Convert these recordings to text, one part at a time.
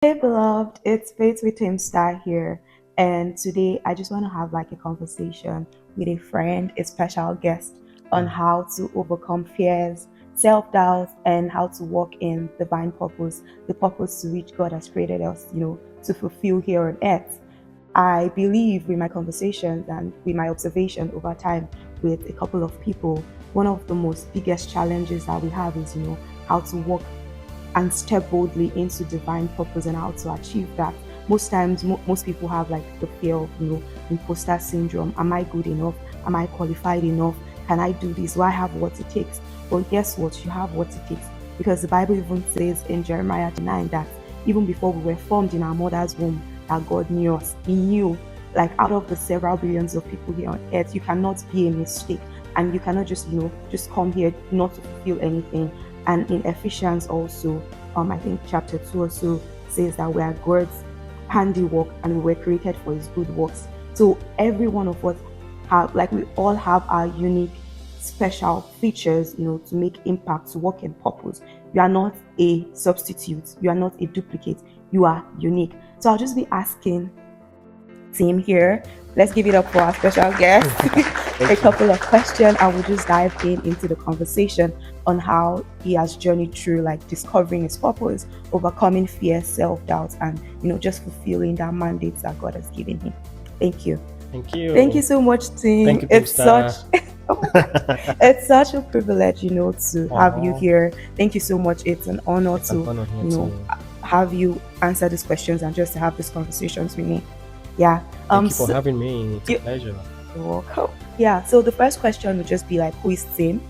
Hey beloved, it's Faith with Team Star here, and today I just want to have like a conversation with a friend, a special guest, on how to overcome fears, self-doubt, and how to walk in divine purpose, the purpose to which God has created us, to fulfill here on earth. I believe with my conversations and with my observation over time with a couple of people, one of the most biggest challenges that we have is, how to walk and step boldly into divine purpose and how to achieve that. Most times, most people have like the fear of, imposter syndrome. Am I good enough? Am I qualified enough? Can I do this? Do I have what it takes? But guess what? You have what it takes, because the Bible even says in Jeremiah 9 that even before we were formed in our mother's womb, that God knew us. He knew, like, out of the several billions of people here on earth, you cannot be a mistake, and you cannot just come here not to fulfill anything. And in Ephesians also, I think chapter 2 also says that we are God's handiwork and we were created for his good works. So every one of us we all have our unique special features, to make impact, to work in purpose. You are not a substitute, you are not a duplicate, you are unique. So I'll just be asking team here. Let's give it up for our special guest. A couple of questions. I will just dive into the conversation on how he has journeyed through like discovering his purpose, overcoming fear, self-doubt, and just fulfilling that mandate that God has given him. Thank you. Thank you. Thank you so much, team. Thank you, it's Star. it's such a privilege, to have you here. Thank you so much. It's an honor have you answer these questions and just to have these conversations with me. Yeah. Thank you for having me. It's a pleasure. You're welcome. Yeah. So the first question would just be like, who is Tim?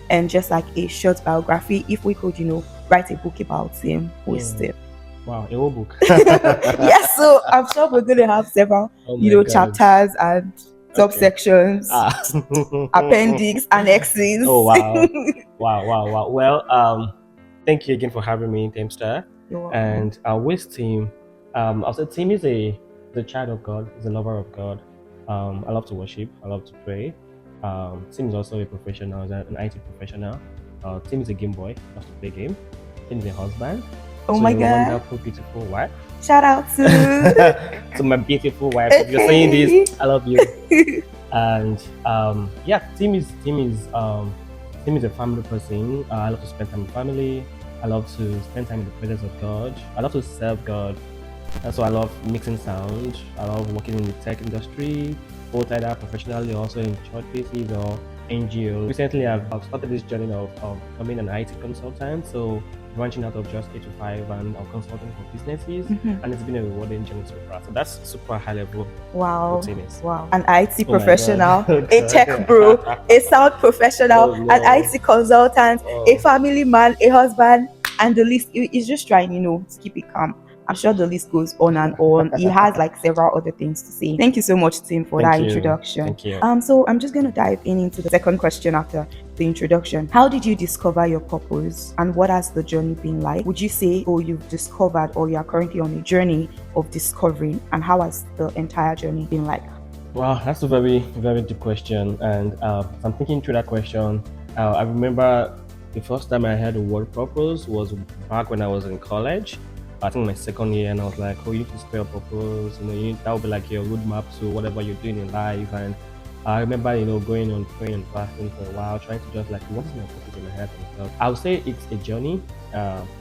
And just like a short biography. If we could, write a book about him, who is Tim? Wow, a whole book. Yes. So I'm sure we're going to have several, chapters and subsections, appendix, annexes. Oh wow, wow. Well, thank you again for having me, Temster. And with Tim, I'll say Tim is a child of God, is a lover of God. I love to worship, I love to pray. Tim is also a professional, an IT professional. Tim is a game boy, loves to play game. Tim is a husband. Oh my God. Wonderful, beautiful wife. Shout out to to my beautiful wife. If you're saying this, I love you. And Tim is a family person. I love to spend time with family. I love to spend time in the presence of God. I love to serve God. That's why I love mixing sound. I love working in the tech industry, both either professionally or also in church places or NGOs. Recently, I've started this journey of becoming an IT consultant. So branching out of just 8 to 5 and consulting for businesses, and it's been a rewarding journey so far. So that's super high level. Wow. An IT professional, a tech bro, a sound professional, an IT consultant, a family man, a husband, and the list is just trying, to keep it calm. I'm sure the list goes on and on. He has like several other things to say. Thank you so much, Tim, for that introduction. Thank you. So I'm just going to dive into the second question after the introduction. How did you discover your purpose, and what has the journey been like? Would you say, you've discovered, or you are currently on a journey of discovering, and how has the entire journey been like? Wow, that's a very, very deep question. And I'm thinking through that question. I remember the first time I heard the word purpose was back when I was in college. I think my second year, and I was like, you need to spell purpose, that would be like your roadmap to whatever you're doing in life. And I remember, going on praying and fasting for a while, trying to just like, what is my purpose in my head and stuff. I would say it's a journey.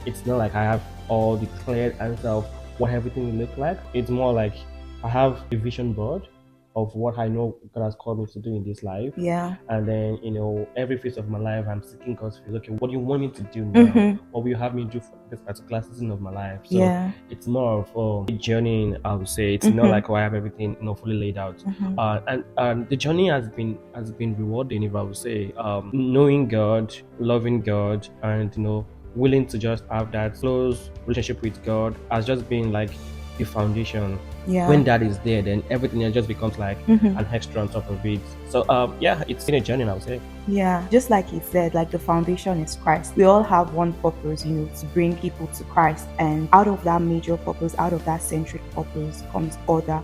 It's not like I have all the clear answer of what everything will look like. It's more like I have a vision board of what I know God has called me to do in this life. Yeah. And then, every phase of my life, I'm seeking God's face. Okay, what do you want me to do now? What will you have me do for this particular season of my life? So it's more of a journey, I would say. It's not like I have everything, fully laid out. And the journey has been rewarding, if I would say. Knowing God, loving God, and willing to just have that close relationship with God has just been like the foundation. When that is there, then everything else just becomes like an extra on top of it. So it's been a journey, I would say. Yeah, just like he said, like the foundation is Christ. We all have one purpose, to bring people to Christ. And out of that major purpose, out of that centric purpose comes other,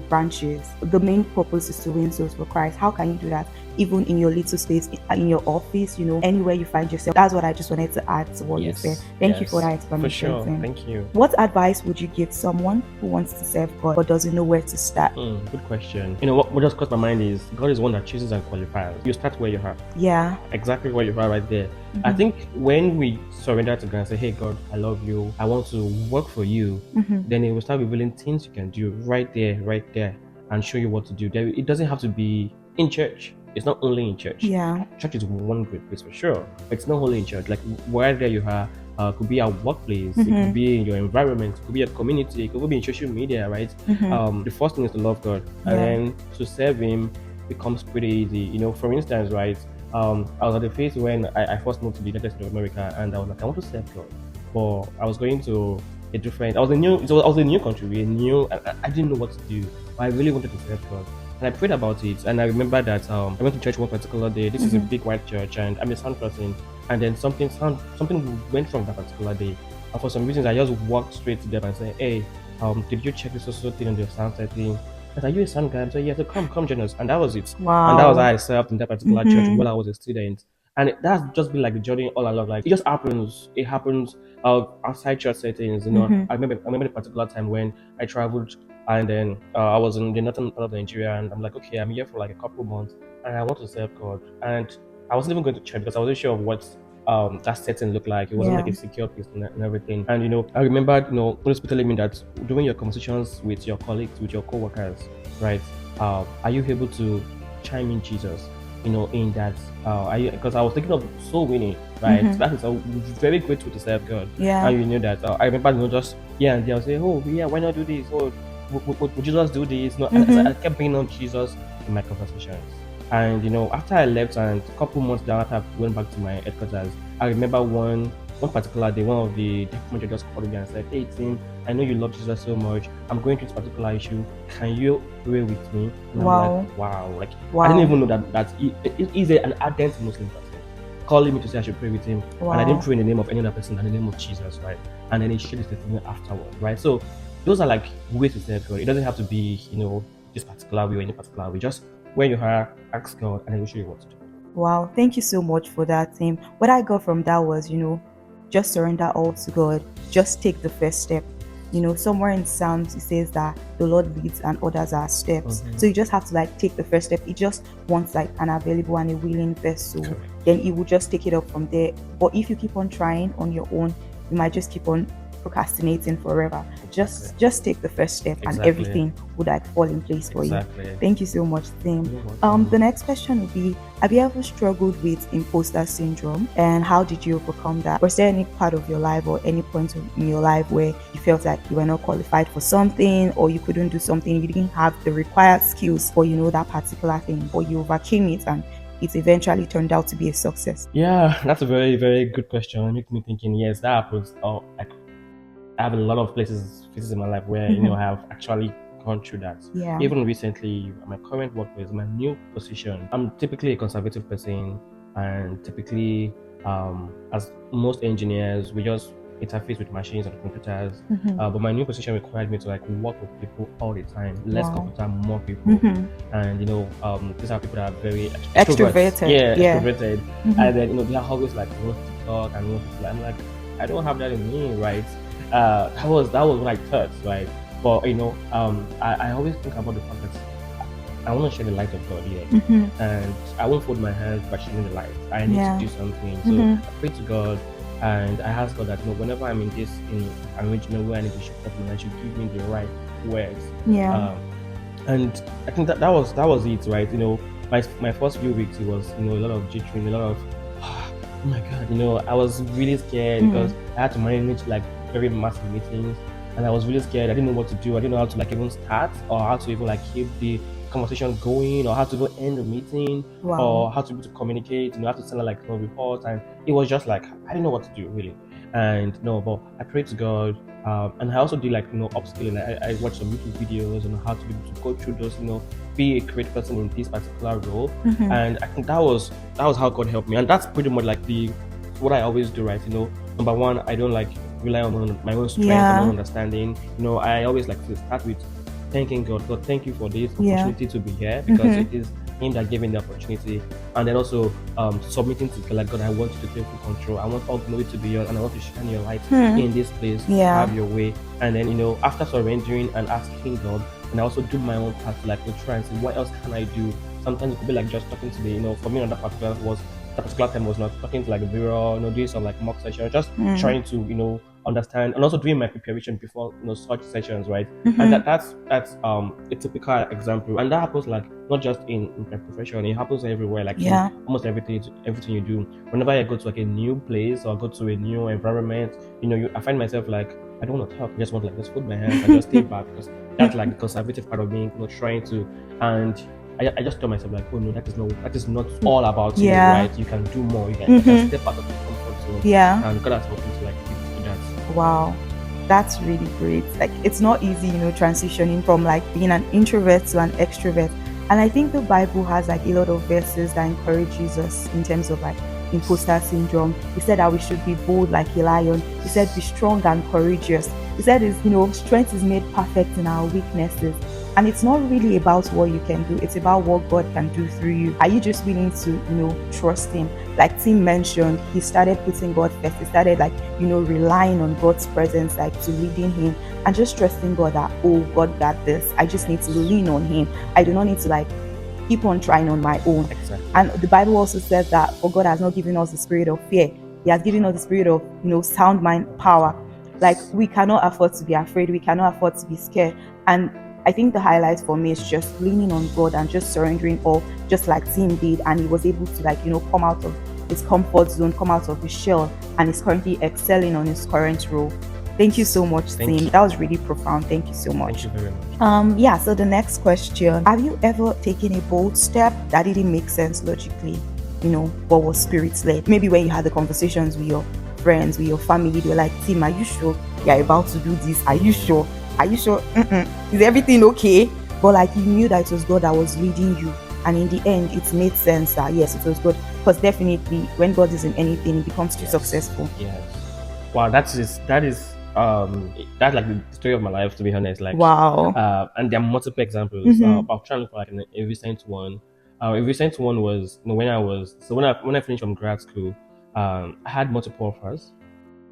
branches. The main purpose is to win souls for Christ. How can you do that? even in your little space, in your office, anywhere you find yourself. That's what I just wanted to add to what you said. Thank you for that For explanation, sure. Tim. Thank you. What advice would you give someone who wants to serve God but doesn't know where to start? Good question. What just crossed my mind is God is one that chooses and qualifies. You start where you are. Yeah. Exactly where you are right there. I think when we surrender to God and say, hey, God, I love you, I want to work for you, then He will start revealing things you can do right there, and show you what to do. It doesn't have to be in church. It's not only in church. Yeah. Church is one great place for sure, but it's not only in church. Like wherever you are, could be at workplace, it could be in your environment, it could be a community, it could be in social media, right? The first thing is to love God, and then to serve Him becomes pretty easy. For instance, right? I was at the phase when I first moved to the United States of America, and I was like, I want to serve God, but I was going to a different. I was a new country, I didn't know what to do, but I really wanted to serve God. And I prayed about it, and I remember that I went to church one particular day. This is a big white church, and I'm a sound person. And then something went wrong that particular day. And for some reasons, I just walked straight to them and said, "Hey, did you check this also thing on your sound setting?" I said, "Are you a sound guy?" I said, "Yeah." So come join us. And that was it. Wow. And that was how I served in that particular church while I was a student. And that's just been like the journey all along. Like it just happens. It happens outside church settings. I remember the particular time when I traveled, and then I was in the northern part of Nigeria, and I'm like, okay, I'm here for like a couple months, and I want to serve God. And I wasn't even going to church because I wasn't sure of what that setting looked like. It wasn't like a secure place and everything. And I remember, Holy Spirit telling me that during your conversations with your colleagues, with your co-workers, right? Are you able to chime in Jesus? In that, because I was thinking of soul winning, right? That is a very great way to serve God. Yeah. And you know that I remember, just and they'll say, oh yeah, why not do this? Oh, would Jesus do this? No, I kept bringing up Jesus in my conversations. And after I left and a couple months down after I went back to my headquarters, I remember one particular day, one of the deputy just called me and said, "Hey Tim, I know you love Jesus so much. I'm going through this particular issue. Can you pray with me?" And Wow. I'm like, wow. I didn't even know that he's an ardent Muslim person calling me to say I should pray with him. Wow. And I didn't pray in the name of any other person than in the name of Jesus, right? And then he shared his testimony afterward, right? So those are like ways to serve God. It doesn't have to be, this particular way or any particular way. Just when you are, ask God and He will show you what to do. Wow, thank you so much for that, Tim. What I got from that was, just surrender all to God. Just take the first step. Somewhere in Psalms it says that the Lord leads and others are steps. So you just have to take the first step. It just wants an available and a willing vessel. Correct. Then it will just take it up from there. But if you keep on trying on your own, you might just keep on procrastinating forever. Exactly. Just take the first step and everything would fall in place for you. Thank you so much, Tim. The next question would be, have you ever struggled with imposter syndrome, and how did you overcome that? Was there any part of your life or any point in your life where you felt like you were not qualified for something, or you couldn't do something, you didn't have the required skills for that particular thing, or you overcame it and it eventually turned out to be a success? Yeah, that's a very, very good question. It makes me thinking, yes, that happens. I have a lot of places in my life where I have actually gone through that. Yeah. Even recently, my current workplace, my new position, I'm typically a conservative person, and typically, as most engineers, we just interface with machines and computers. But my new position required me to work with people all the time. Less computer, more people. And these are people that are very extroverted. Yeah, extroverted. And then they are always want to talk and want to. I'm like, I don't have that in me, right? That was what I thought, right? But I always think about the fact that I want to share the light of God here, and I won't fold my hands by sharing the light. I need to do something, so I pray to God, and I ask God that whenever I'm in this arrangement where I need to show something, I should give me the right words. And I think that was it, right? My first few weeks, it was a lot of jittering, a lot of oh my God, I was really scared because I had to manage very massive meetings, and I was really scared. I didn't know what to do. I didn't know how to even start, or how to even keep the conversation going, or how to go end the meeting, or how to be able to communicate. How to send a report, and it was just I didn't know what to do really. And but I prayed to God, and I also did upskilling. I watched some YouTube videos on how to be able to go through those, be a great person in this particular role. And I think that was how God helped me, and that's pretty much what I always do, right? Number one, I don't rely on my own strength and my own understanding. I always like to start with thanking God. God, thank you for this opportunity to be here, because it is Him that gave me the opportunity, and then also submitting to God, like, God, I want you to take full control. I want all glory to be yours, and I want to shine your light in this place. Yeah. Have your way. And then, after surrendering and asking God, and I also do my own part to, like, to try and see what else can I do. Sometimes it could be like just talking to the, for me on that particular time was not talking to like a bureau, doing some like mock session, just trying to, understand, and also doing my preparation before, such sessions, right? And that's a typical example, and that happens like not just in my profession, it happens everywhere, like in almost everything you do. Whenever I go to like a new place or go to a new environment, I find myself like, I don't want to talk. I just want to like just fold my hands and just stay back, because that's like the conservative part of me, trying to. And I just tell myself like, oh no, that is not all about you, right? You can do more. You can step out of the comfort zone. Yeah. And God has helped me to like do that. Wow. That's really great. Like, it's not easy, transitioning from like being an introvert to an extrovert. And I think the Bible has like a lot of verses that encourages us in terms of like imposter syndrome. He said that we should be bold like a lion. He said, be strong and courageous. He said, strength is made perfect in our weaknesses. And it's not really about what you can do, it's about what God can do through you. Are you just willing to, trust Him? Like Tim mentioned, he started putting God first. He started like, relying on God's presence, like to leading him, and just trusting God that, oh, God got this. I just need to lean on Him. I do not need to like keep on trying on my own. Exactly. And the Bible also says that, for God has not given us the spirit of fear. He has given us the spirit of, sound mind, power. Like, we cannot afford to be afraid. We cannot afford to be scared. And I think the highlight for me is just leaning on God and just surrendering all, just like Tim did. And he was able to like, come out of his comfort zone, come out of his shell, and is currently excelling on his current role. Thank you so much, Tim. That was really profound. Thank you so much. Thank you very much. Yeah, so the next question. Have you ever taken a bold step that didn't make sense logically, but was spirit-led? Maybe when you had the conversations with your friends, with your family, they were like, Tim, are you sure you're about to do this? Are you sure? Are you sure? Is everything okay? But like, you knew that it was God that was leading you, and in the end it made sense that yes, it was God. Because definitely when God is in anything, it becomes too successful. Yes. Wow, that's like the story of my life, to be honest. Like, wow. And there are multiple examples. I'll try and look like a recent one. A recent one was when I finished from grad school, I had multiple offers.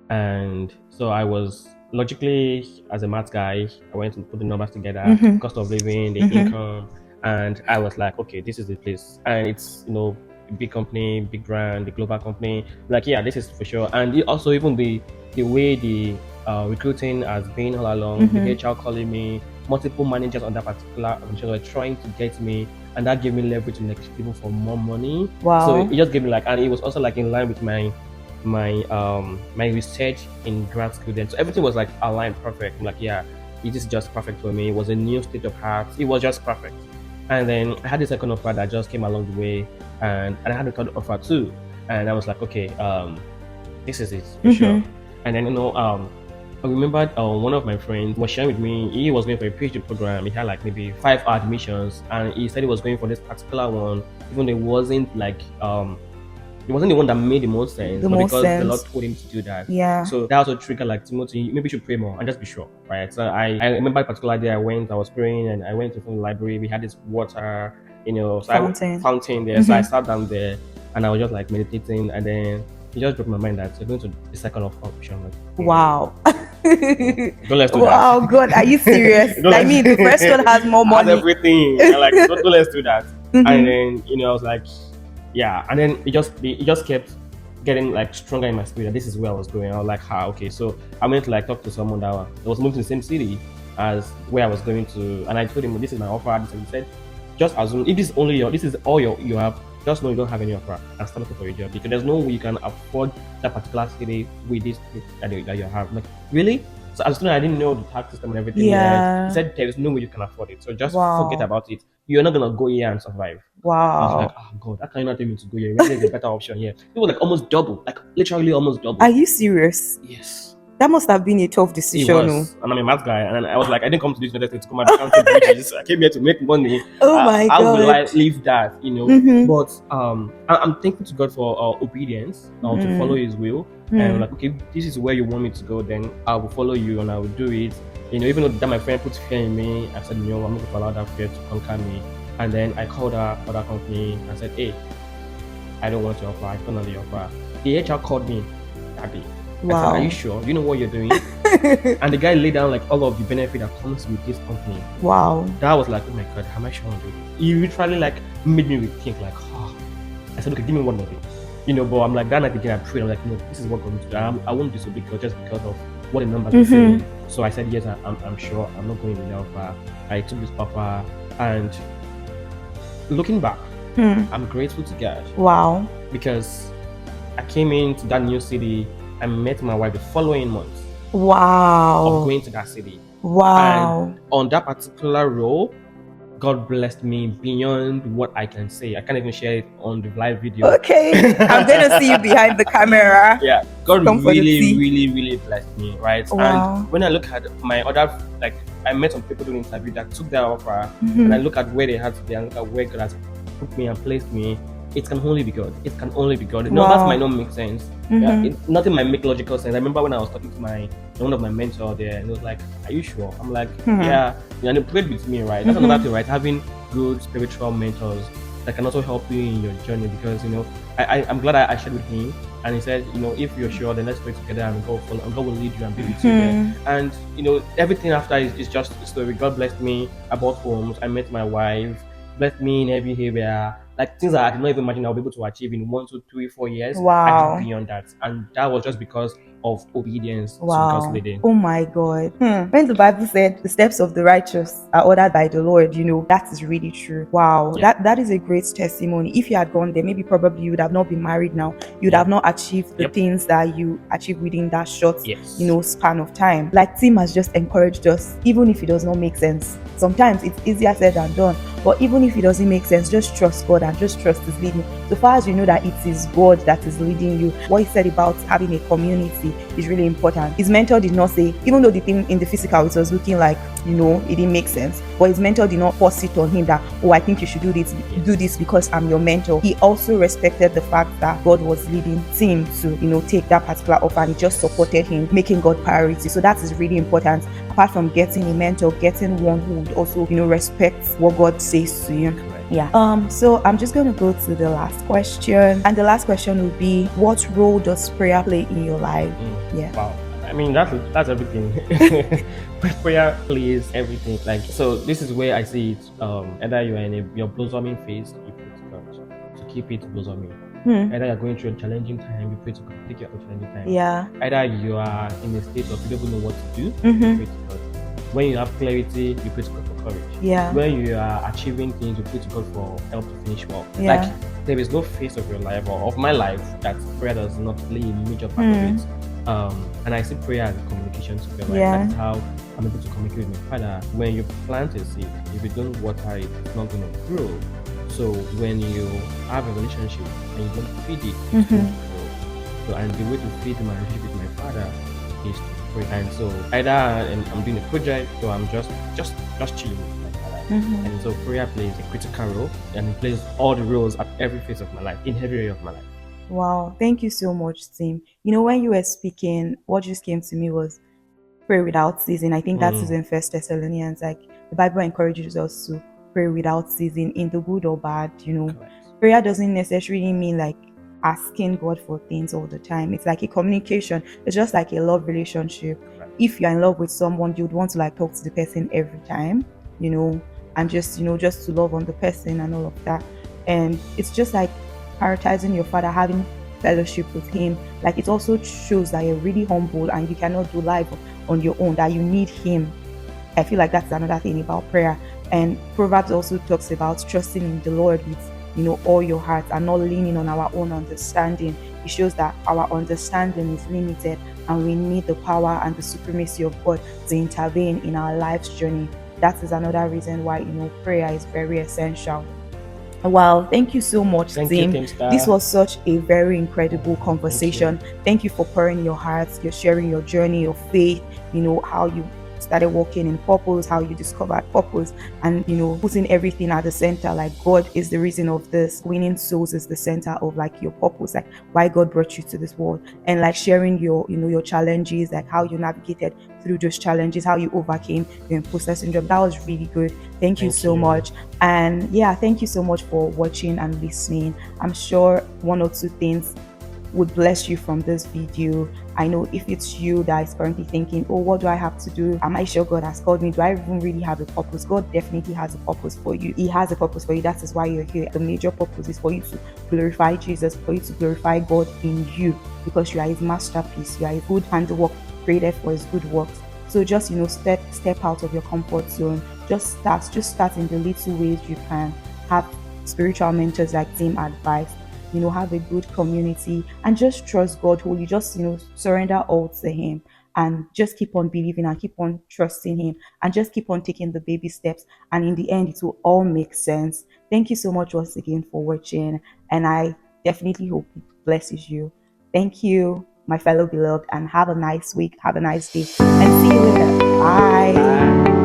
And so I was logically, as a math guy, I went to put the numbers together, cost of living, the income, and I was like, okay, this is the place. And it's, a big company, big brand, the global company. Like, yeah, this is for sure. And also even the way the recruiting has been all along, the HR calling me, multiple managers on that particular organization were trying to get me, and that gave me leverage to negotiate people for more money. Wow. So it just gave me like, and it was also like in line with my research in grad school then. So everything was like aligned perfect. I'm like, yeah, it is just perfect for me. It was a new state of heart. It was just perfect. And then I had the second offer that just came along the way, and I had a third offer too. And I was like, okay, this is it for sure. And then I remember one of my friends was sharing with me, he was going for a PhD program. He had like maybe 5 admissions, and he said he was going for this particular one, even though it wasn't like it wasn't the one that made the most sense, but because the Lord told him to do that. Yeah. So that also triggered like, Timothy, maybe you should pray more and just be sure, right? So I remember a particular day I was praying, and I went to the library. We had this water, fountain there. So I sat down there and I was just like meditating, and then it just broke my mind that you're going to the second option. Like, wow. Don't let's do that. Wow, God, are you serious? I mean, the first one has more money. Has everything. And like, don't let's do that. And then I was like, yeah, and then it just kept getting like stronger in my spirit, and this is where I was going. I was like, okay. So I went to like talk to someone that was moving to the same city as where I was going to, and I told him, this is my offer. And he said, just assume if this is all you have, just know you don't have any offer and start looking for a job, because there's no way you can afford that particular city with this that you have. Like, really? So as a student, I didn't know the tax system and everything. Yeah. He said there is no way you can afford it, so just forget about it. You're not gonna go here and survive. Wow. I was like, oh God, that cannot tell me to go here. Maybe there's a better option here. It was like almost double, like literally almost double. Are you serious? Yes. That must have been a tough decision. It was. And I'm a math guy, and I was like, I didn't come to this United States to come and count bridges. I came here to make money. Oh my God. How will I leave that? But I'm thankful to God for obedience, to follow His will. And like, okay, this is where you want me to go, then I will follow you and I will do it. Even though that my friend put fear in me, I said, no, I'm not going to allow that fear to conquer me. And then I called our other company and said, hey, I don't want your offer. I don't know the offer. The HR called me that day. I said, are you sure? You know what you're doing? And the guy laid down like all of the benefit that comes with this company. Wow. That was like, oh my God, how am I sure I'm doing this? He literally like made me rethink like, oh. I said, okay, give me one more day. But I'm like, that night again, I prayed. I'm like, no, this is what I'm going to do. I won't disobey God just because of what the numbers are saying. So I said, yes, I'm sure. I'm not going with the offer. I took this offer, and looking back, I'm grateful to God. Wow. Because I came into that new city. I met my wife the following month. Wow. Of going to that city. Wow. And on that particular role, God blessed me beyond what I can say. I can't even share it on the live video. Okay. I'm going to see you behind the camera. Yeah. God really blessed me, right? Wow. And when I look at my other, like, I met some people doing interview that took their offer, and I look at where they had today and look at where God has put me and placed me, it can only be God. It can only be God. No, that might not make sense. Yeah, nothing might make logical sense. I remember when I was talking to one of my mentors there, and he was like, are you sure? I'm like, yeah. And he prayed with me, right? That's another thing, right? Having good spiritual mentors that can also help you in your journey, because I'm glad I shared with him, and he said, if you're sure, then let's pray together and God will lead you and be with you there. And everything after is just a story. God blessed me. I bought homes. I met my wife. Blessed me in every area. Like things that I did not even imagine I'll be able to achieve in 1, 2, 3, 4 years. Wow. I did beyond that, and that was just because of obedience to God's leading. Oh my God. When the Bible said the steps of the righteous are ordered by the Lord, that is really true. Wow. Yeah. That is a great testimony. If you had gone there, maybe probably you would have not been married now. You'd have not achieved the things that you achieved within that short, span of time. Like Tim has just encouraged us, even if it does not make sense. Sometimes it's easier said than done. But even if it doesn't make sense, just trust God and just trust His leading. So far as you know that it is God that is leading you, what He said about having a community is really important. His mentor did not say, even though the thing in the physical, it was looking like, it didn't make sense, but his mentor did not force it on him that, I think you should do this because I'm your mentor. He also respected the fact that God was leading Tim to, take that particular offer, and he just supported him, making God priority. So that is really important. Apart from getting a mentor, getting one who would also, respect what God says to you. Yeah. So I'm just going to go to the last question, and the last question would be, what role does prayer play in your life? Yeah. Wow. I mean, that's everything. Prayer plays everything. Like, so this is where I see it. Either you're in your blossoming phase, you pray to God to keep it blossoming. Either you're going through a challenging time, you pray to God, take your challenging time. Yeah. Either you are in a state of you don't know what to do, you pray to God. When you have clarity, you pray to God for courage. Yeah. When you are achieving things, you pray to God for help to finish well. Yeah. Like, there is no phase of your life or of my life that prayer does not play a major part of it. And I see prayer as a communication skill. Right? Yeah. That's how I'm able to communicate with my Father. When you plant a seed, if you don't water it, it's not going to grow. So when you have a relationship and you don't feed it, it won't grow. So, and the way to feed my relationship with my Father is to pray. And so either I'm doing a project or I'm just chilling with my Father. And so prayer plays a critical role, and it plays all the roles at every phase of my life, in every area of my life. Wow, thank you so much, Tim. When you were speaking, what just came to me was pray without ceasing. I think that is in 1 Thessalonians. Like, the Bible encourages us to pray without ceasing, in the good or bad. Prayer doesn't necessarily mean like asking God for things all the time. It's like a communication. It's just like a love relationship. If you're in love with someone, you'd want to like talk to the person every time, and just to love on the person and all of that. And it's just like prioritizing your Father, having fellowship with Him. Like, it also shows that you're really humble and you cannot do life on your own, that you need Him. I feel like that's another thing about prayer. And Proverbs also talks about trusting in the Lord with all your heart and not leaning on our own understanding. It shows that our understanding is limited and we need the power and the supremacy of God to intervene in our life's journey. That is another reason why prayer is very essential. Wow, thank you so much, Tim. This was such a very incredible conversation. Thank you for pouring your hearts, you're sharing your journey of faith, how you started walking in purpose, how you discovered purpose, and putting everything at the center. Like, God is the reason of this. Winning souls is the center of like your purpose, like why God brought you to this world, and like sharing your your challenges, like how you navigated through those challenges, how you overcame your imposter syndrome. That was really good. Thank you Thank so you. much. And yeah, thank you so much for watching and listening. I'm sure one or two things would bless you from this video. I know if it's you that is currently thinking, oh, what do I have to do? Am I sure God has called me? Do I even really have a purpose? God definitely has a purpose for you. He has a purpose for you. That is why you're here. The major purpose is for you to glorify Jesus, for you to glorify God in you, because you are his masterpiece. You are a good handiwork created for his good works. So just step out of your comfort zone. Just start in the little ways you can. Have spiritual mentors like Team Advice, have a good community, and just trust God wholly. Just, surrender all to Him, and just keep on believing and keep on trusting Him, and just keep on taking the baby steps. And in the end, it will all make sense. Thank you so much once again for watching, and I definitely hope it blesses you. Thank you, my fellow beloved, and have a nice week, have a nice day, and see you later. Bye. Bye.